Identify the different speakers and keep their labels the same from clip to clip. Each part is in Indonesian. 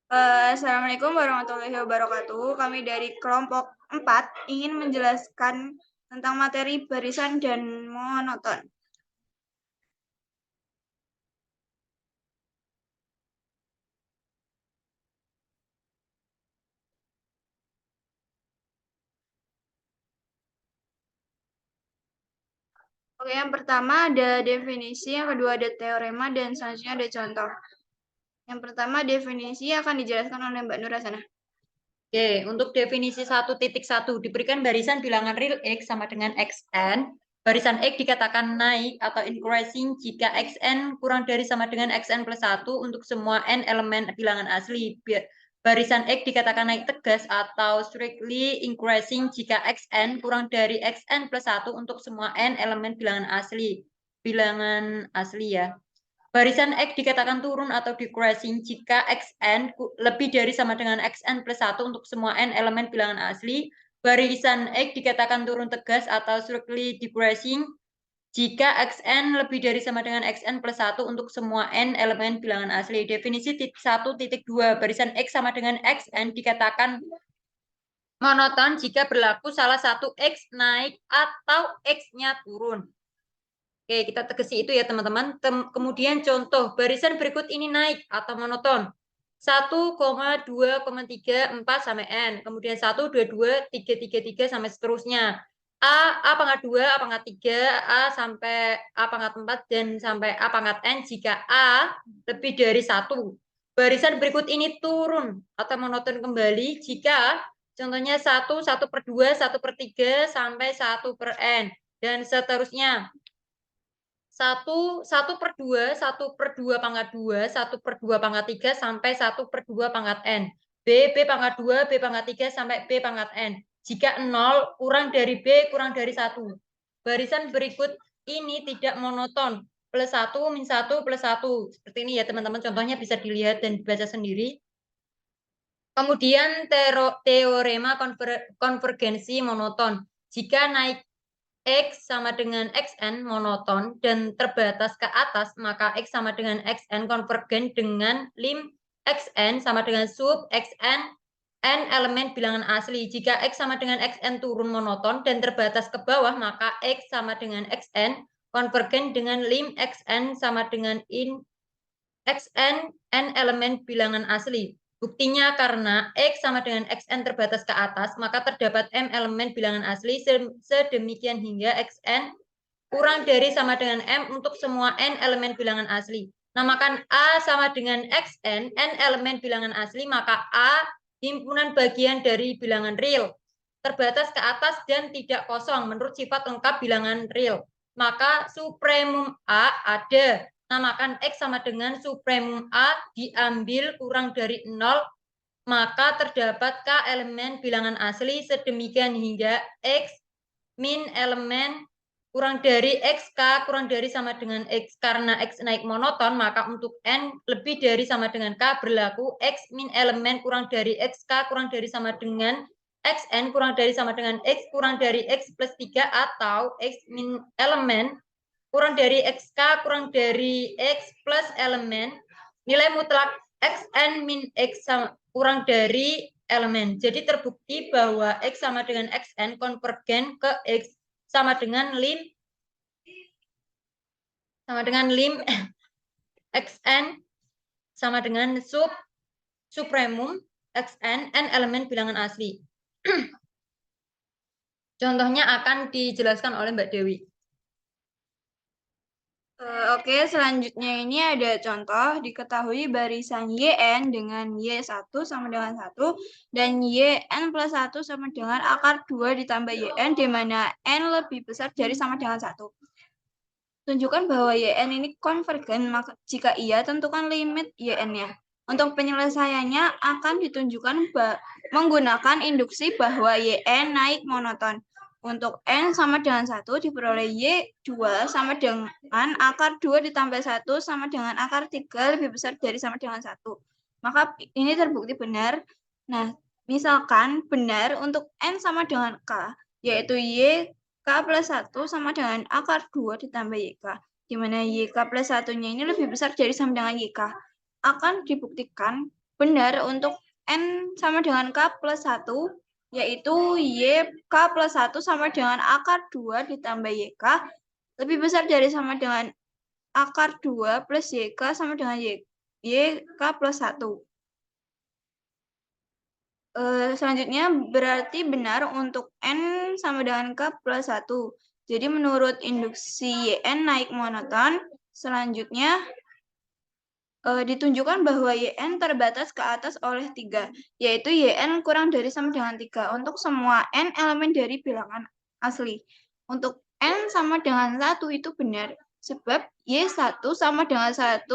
Speaker 1: Assalamualaikum warahmatullahi wabarakatuh. Kami dari kelompok 4 ingin menjelaskan tentang materi barisan dan monoton. Oke, yang pertama ada definisi, yang kedua ada teorema, dan selanjutnya ada contoh. Yang pertama definisi akan dijelaskan oleh Mbak Nur Hasanah.
Speaker 2: Oke, untuk definisi 1.1 diberikan barisan bilangan real X sama dengan Xn. Barisan X dikatakan naik atau increasing jika Xn kurang dari sama dengan Xn plus 1 untuk semua N elemen bilangan asli. Barisan X dikatakan naik tegas atau strictly increasing jika Xn kurang dari Xn plus 1 untuk semua N elemen bilangan asli. Bilangan asli ya. Barisan X dikatakan turun atau decreasing jika Xn lebih dari sama dengan Xn plus 1 untuk semua N elemen bilangan asli. Barisan X dikatakan turun tegas atau strictly decreasing jika Xn lebih dari sama dengan Xn plus 1 untuk semua N elemen bilangan asli. Definisi 1.2 barisan X sama dengan Xn dikatakan monoton jika berlaku salah satu X naik atau X-nya turun. Oke, kita tegesi itu ya teman-teman. Kemudian contoh, barisan berikut ini naik atau monoton. 1,2,34 sampai N. Kemudian 1, 2, 2, 3, 3, 3 sampai seterusnya. A pangkat 2, A pangkat 3, A sampai A pangkat 4, dan sampai A pangkat N jika A lebih dari 1. Barisan berikut ini turun atau monoton kembali jika contohnya 1, 1 per 2, 1 per 3, sampai 1 per N. Dan seterusnya. 1 per 2, 1 per 2 pangkat 2, 1 per 2 pangkat 3, sampai 1 per 2 pangkat N. B pangkat 2, B pangkat 3, sampai B pangkat N. Jika 0 kurang dari B kurang dari 1. Barisan berikut ini tidak monoton. Plus 1, min 1, plus 1. Seperti ini ya teman-teman. Contohnya bisa dilihat dan dibaca sendiri. Kemudian teorema konvergensi monoton. Jika naik X sama dengan Xn monoton dan terbatas ke atas, maka X sama dengan Xn konvergen dengan lim Xn sama dengan sub Xn N elemen bilangan asli. Jika X sama dengan Xn turun monoton dan terbatas ke bawah, maka X sama dengan Xn konvergen dengan lim Xn sama dengan in Xn N elemen bilangan asli. Buktinya karena X sama dengan Xn terbatas ke atas, maka terdapat M elemen bilangan asli sedemikian hingga Xn kurang dari sama dengan M untuk semua N elemen bilangan asli. Namakan A sama dengan Xn, N elemen bilangan asli, maka A himpunan bagian dari bilangan real. Terbatas ke atas dan tidak kosong menurut sifat lengkap bilangan real. Maka supremum A ada. Namakan X sama dengan supremum A diambil kurang dari 0, maka terdapat K elemen bilangan asli sedemikian hingga X min elemen kurang dari XK kurang dari sama dengan X. Karena X naik monoton, maka untuk N lebih dari sama dengan K berlaku X min elemen kurang dari XK kurang dari sama dengan Xn kurang dari sama dengan X kurang dari X plus 3 atau X min elemen kurang dari XK kurang dari X plus elemen nilai mutlak Xn min X kurang dari elemen. Jadi terbukti bahwa X sama dengan Xn konvergen ke X sama dengan lim Xn sama dengan supremum Xn N elemen bilangan asli. Contohnya akan dijelaskan oleh Mbak Dewi.
Speaker 1: Oke, selanjutnya ini ada contoh. Diketahui barisan YN dengan Y1 sama dengan 1 dan YN plus 1 sama dengan akar 2 ditambah YN di mana N lebih besar dari sama dengan 1. Tunjukkan bahwa YN ini konvergen, maka jika iya tentukan limit YN-nya. Untuk penyelesaiannya akan ditunjukkan menggunakan induksi bahwa YN naik monoton. Untuk N sama dengan 1 diperoleh Y2 sama dengan akar 2 ditambah 1 sama dengan akar 3 lebih besar dari sama dengan 1. Maka ini terbukti benar. Nah, misalkan benar untuk N sama dengan K, yaitu Y K plus 1 sama dengan akar 2 ditambah YK, di mana YK plus 1-nya ini lebih besar dari sama dengan YK. Akan dibuktikan benar untuk N sama dengan K plus 1, yaitu YK plus 1 sama dengan akar 2 ditambah YK lebih besar dari sama dengan akar 2 plus YK sama dengan YK plus 1. Selanjutnya berarti benar untuk N sama dengan K plus 1. Jadi menurut induksi YN naik monoton, selanjutnya ditunjukkan bahwa YN terbatas ke atas oleh 3, yaitu YN kurang dari sama dengan 3 untuk semua N elemen dari bilangan asli. Untuk N sama dengan 1 itu benar, sebab Y1 sama dengan 1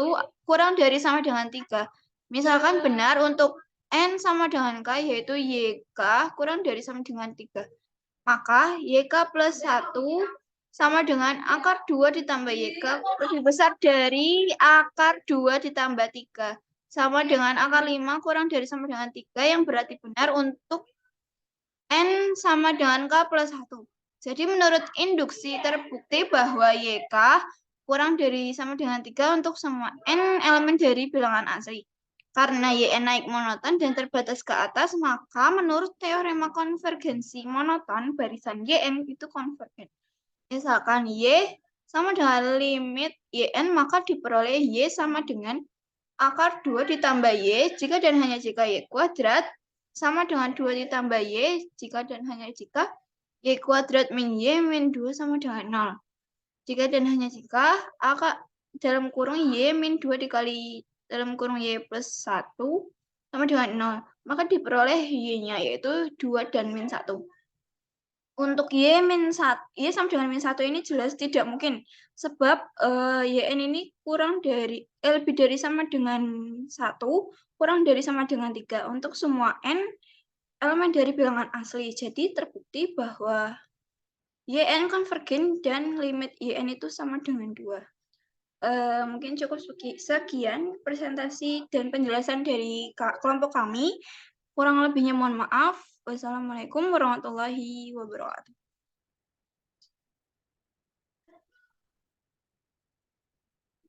Speaker 1: kurang dari sama dengan 3. Misalkan benar untuk N sama dengan K, yaitu YK kurang dari sama dengan 3. Maka YK plus 1 sama dengan akar 2 ditambah YK lebih besar dari akar 2 ditambah 3. Sama dengan akar 5 kurang dari sama dengan 3 yang berarti benar untuk N sama dengan K plus 1. Jadi menurut induksi terbukti bahwa YK kurang dari sama dengan 3 untuk semua N elemen dari bilangan asli. Karena YN naik monoton dan terbatas ke atas, maka menurut teorema konvergensi monoton, barisan YN itu konvergen. Misalkan Y sama dengan limit YN, maka diperoleh Y sama dengan akar 2 ditambah Y jika dan hanya jika Y kuadrat sama dengan 2 ditambah Y jika dan hanya jika Y kuadrat min Y min 2 sama dengan 0. Jika dan hanya jika akar dalam kurung Y min 2 dikali dalam kurung Y plus 1 sama dengan 0. Maka diperoleh Y-nya yaitu 2 dan min 1. Untuk Y sama dengan min 1 ini jelas tidak mungkin. Sebab YN ini lebih dari sama dengan 1, kurang dari sama dengan 3. Untuk semua N elemen dari bilangan asli. Jadi terbukti bahwa YN konvergen dan limit YN itu sama dengan 2. Mungkin cukup sekian presentasi dan penjelasan dari kelompok kami. Kurang lebihnya mohon maaf. Wassalamualaikum warahmatullahi wabarakatuh.